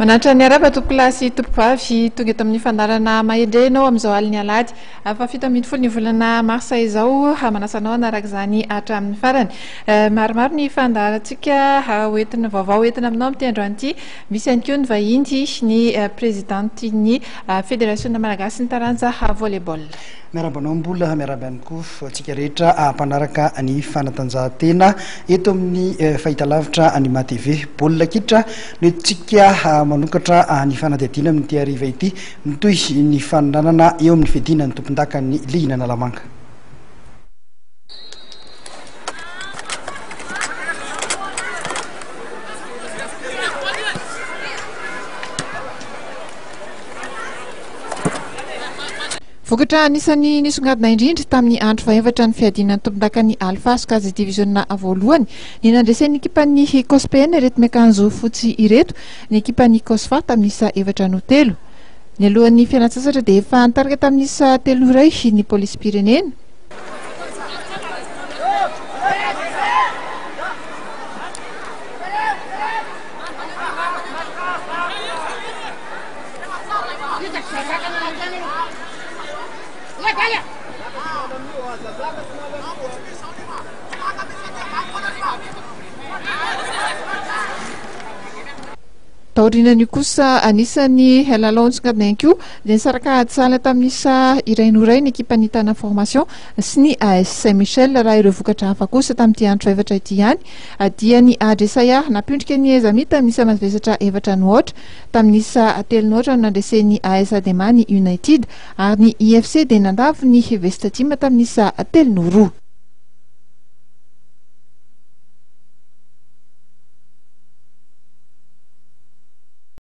Manatra ny araba tompolasy tompavy tonga eto amin'ny fandarana mahendrenao amin'izao aliny alady afa fito amin'ny folo ny volana marsa izao manasanao anaraka izany hatramin'ny farany maromaro ny fandarantsika hoentina vaovao entina aminao amin'ny androany ity misy ihany koa ny vahiny ny présidente ny fédération malagasy ny taranja volleyball. Miarabanao mbola miaraba ihany koa antsika rehetra mpanaraka ny fanatanjahantena eto amin'ny fahitalavitra ny MATV baolina kitra nentsika manokatra ny fanadihadiana amin'ity hariva ity mitoy ny fananana eo amin'ny fiadina ny tompon-daka ny Liana Analamanga. Vokatra anisan'ny nisongadina indrindra tamin'ny andro fahavatra ny fiadina ny tompon-daka ny Alpha Skazy divisiona voalohany ny nandresen'ny ekipan'ny COSPN ireto miakanjo fotsy ireto ny ekipan'ny COSFA tamin'isa efatra no telo. Ny alohan'ny fialan-tsasatra dia efa nitarika tamin'isa telo iray ny polisy pirenena. Taorianan'io kosa anisan'ny lalao nisongadina ihany koa dia nisaraka adisala tamin'isa iray noray ny ekipan'ny Tana Formation sy ny AS Saint-Michel raha ireo vokatra hafa kosa tamin'ity andro efatra ity ihany dia ny Adresaya nampindrika ny Ezamita tamin'isa mavesatra efatra nohatra tamin'isa telo nohatra no nandresen'ny AS Ademany United ary ny IFC dia nandavo ny Vestatima tamin'isa telo no roa.